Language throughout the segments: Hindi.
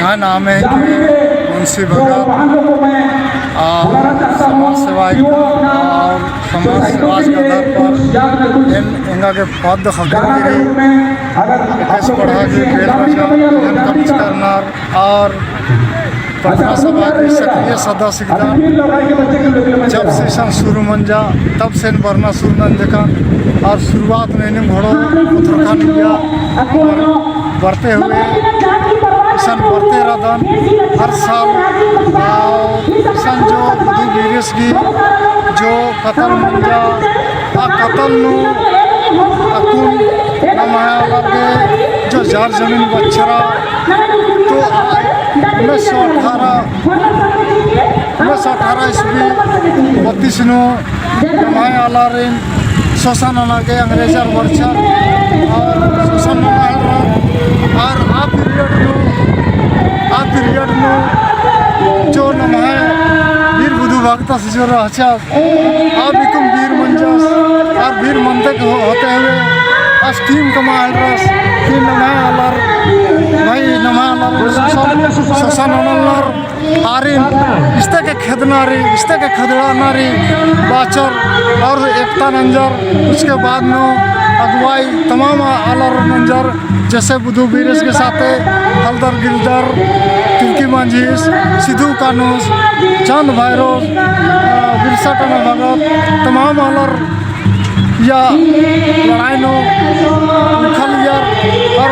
यहाँ नाम है कि मुंशी भगत और समाज सेवा और समाज सेवा के आधार पर इनका के पद हकरी इक्कीस पढ़ा के बेल बचा कब्ज करना और पटना सभा के सक्रिय सदस्य जब से सन शुरू मन जा तब से बढ़ना शुरू मन देखा और शुरुआत में इन्हें घोड़ों उत्तराखंड लिया और बढ़ते हुए सन बढ़ते रदन हर साल सन जो बुधु वीरेश की जो कतल मंजा कतल अकुन नमाया लगे जो जार जमीन बच्छरा तो 1918 ईस्वी 32 नमाया लारिन शोषण के अंग्रेजर वर्षा और शोषण और आ पीरियड में जो नमाय वीर बुधु भगत से जो रहचा बिकुम वीर मंजस और वीर मंतक होते हुए अस्टीम कमाल रस कि नमायालर भाई नमायालर शोषण आरिन इस्ते के खेदनारी इस्ते के खदड़ानारी बाचर और एकता नंजर उसके बाद में अगुवाई तमाम आलर नंजर जैसे बुधु वीरेश के साथ हलदर गिरदर तिलकी मंझीस सिद्धू कानूस चंद भैरव बिरसा टना भगत तमाम आलर या लड़ाई नो उखल यार और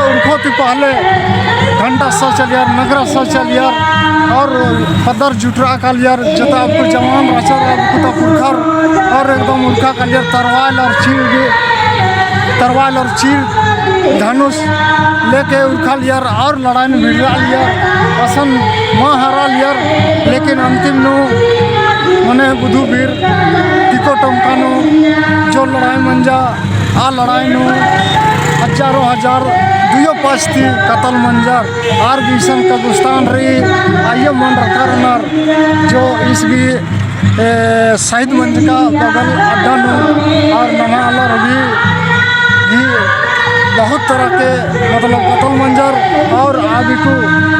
उनको तो पहले घंटा सा चल यार नगरा सा चल यार और पदर जुटरा का यार जता आपको जवान राचा आपको तो पुरखर और एकदम उनका का यार तरवाल और चीर धनुष लेके उखल यार और लड़ाई में भिड़ लिया असन माँ हरा यार लेकिन अंतिम नो मने बुधु वीर टिको टमकानो जो लड़ाई मंजा आ लड़ाई नो हजारों हजार दुयो पास थी कतल मंजर आर गिशन कब्रिस्तान रही आइए मन रखा जो इस भी शहीद मंच का बगल अड्डा नो और नमालर भी बहुत तरह के मतलब कतल मंजर और आदि को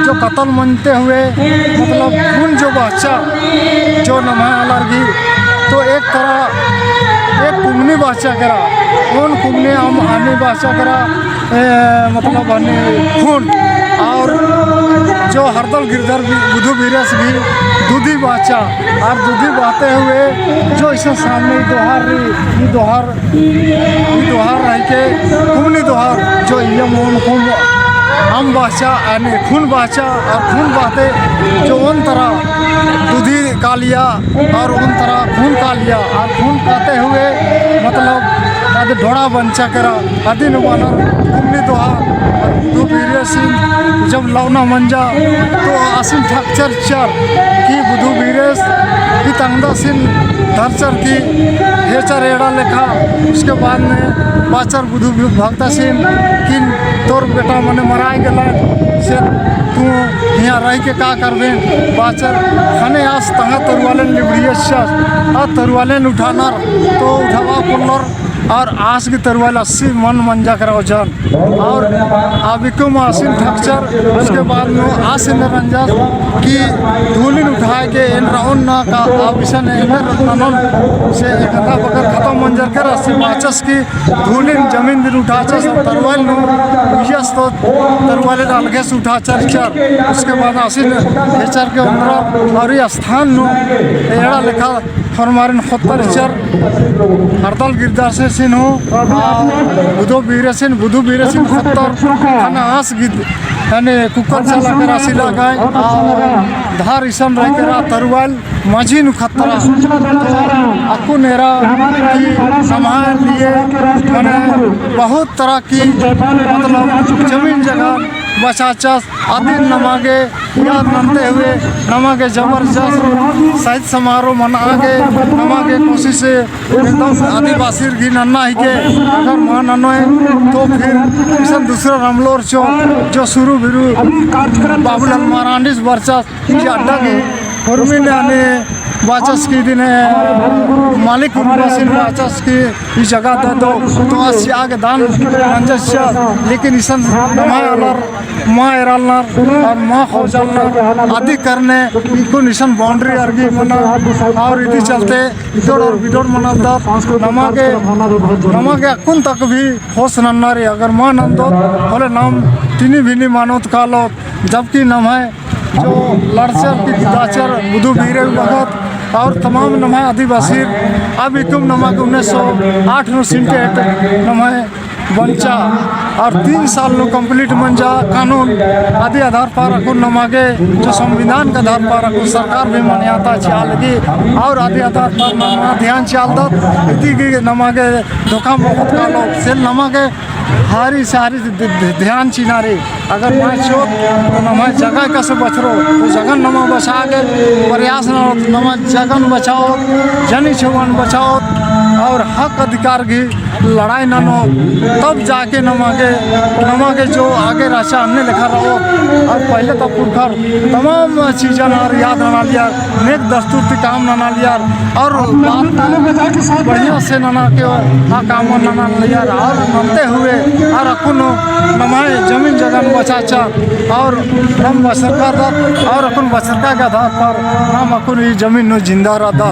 जो कतल मनते हुए मतलब खून जो बच्चा जो नमालर की तो एक तरह एक कुमनी बच्चा करा कौन कुमने हम आने बच्चा करा मतलब आने खून और जो हरदल गिरधर बुधु वीरेश भी दूधी बच्चा और दूधी बहते हुए जो इसे सामने दोहार रही दोहार रह के कुमनी दोहार जो ये मोन खून हम बच्चा यानी खून बच्चा और खून बहते जो उन तरह दूधी का लिया और उन तरह खून का लिया और खून कहते हुए मतलब आदि ढोड़ा बंचा करा आदि नुबाना कुमनी दोहार दो वीर सिंह जब लौना मंजा तो आसिम ठाकचर चर की बुधु वीरेश की तंगदा सिंह धरचर की हेचर एड़ा लेखा उसके बाद में बाचर बुधु भगता सिंह किन तोर बेटा मने मराए गला से तू यहाँ रह के का करबे बाचर खाने आस तंगा तरुवाले लिबड़ियस आ तरुवाले उठाना तो उठावा पुनर और आस की तरवाल 80 मन मंजा करा जन और अबिकुम आसिन ठक्चर उसके बाद में आसिन रंजा की धूलिन उठा के इन राउन ना का आविशन से एकता बकर खत्म मंजर कर 80 माचस की धूलिन जमीन दिन उठा सब तरवाल नो यस तो तरवाले डाल के उठा चर उसके बाद आसिन हेचर के अंदर और ये स्थान नो एड़ा लिखा फरमारिन खत्तर चर हरदल गिरदार से सिन हो बुधु वीरेसिन खत्तर खाना आस गिद यानी कुकर चला कर राशि लगाए धार ईसन रह कर तरवाल माझी नु खतरा अकु नेरा की संभाल लिए मैंने बहुत तरह की मतलब जमीन जगह बचाचस आदि नमागे याद मनते हुए नमागे जबरदस्त साहित्य समारोह मनागे नमागे कोशिश से एकदम आदिवासी की नन्ना ही के अगर वहाँ नन्ना है तो फिर इसन दूसरा रमलोर चौक जो शुरू बिरू बाबूलाल मारांडिस वर्षा की अड्डा की फॉर्मी ने आने बाचस की दिन मालिक उर्वासिन बाचस की इस जगह दे दो तो आज आगे दान मंजस्य लेकिन इसन नमाय अलर माँ एरालनार और माँ खोजालनार आदि करने इनको निशन बाउंड्री अर्गी मना और इधर चलते इधर और विडोर मनालदार नमागे अकुन तक भी होश नन्नारी अगर माँ नंदो बोले नाम तिनी भिनी मानोत कालो जबकि नम है जो लड़चर की दाचर बुधु बीरे भगत और तमाम नमाय आदिवासी अब इकुम नमागे 1908 नो सिंटेट नमाय बंचा और 3 साल नो कंप्लीट मंजा कानून आदि आधार पर अकुन नमागे जो संविधान के आधार पर अकुन सरकार भी मान्यता चालगी और आदि आधार पर नमा ध्यान चालदा इति की नमागे धोखा मोहत कालो सेल नमागे हारी सारी ध्यान चिनारे अगर माचो तो नमा जगह कैसे बचरो तो जगन नमा बचा के प्रयास नमा जगन बचाओ जनी छुवन बचाओ और हक अधिकार की लड़ाई न हो तब जाके नमागे जो आगे राशा हमने लिखा रहो और पहले तो पुरखर तमाम चीज़ें याद ना लिया नेक दस्तूर की काम ना लिया और बढ़िया से ना के काम ना लिया और मनते हुए और अकुन नमाए जमीन जगह बचाचा और नम सरकार और अकुन सरकार के आधार पर नाम अकुन जमीन जिंदा रहा।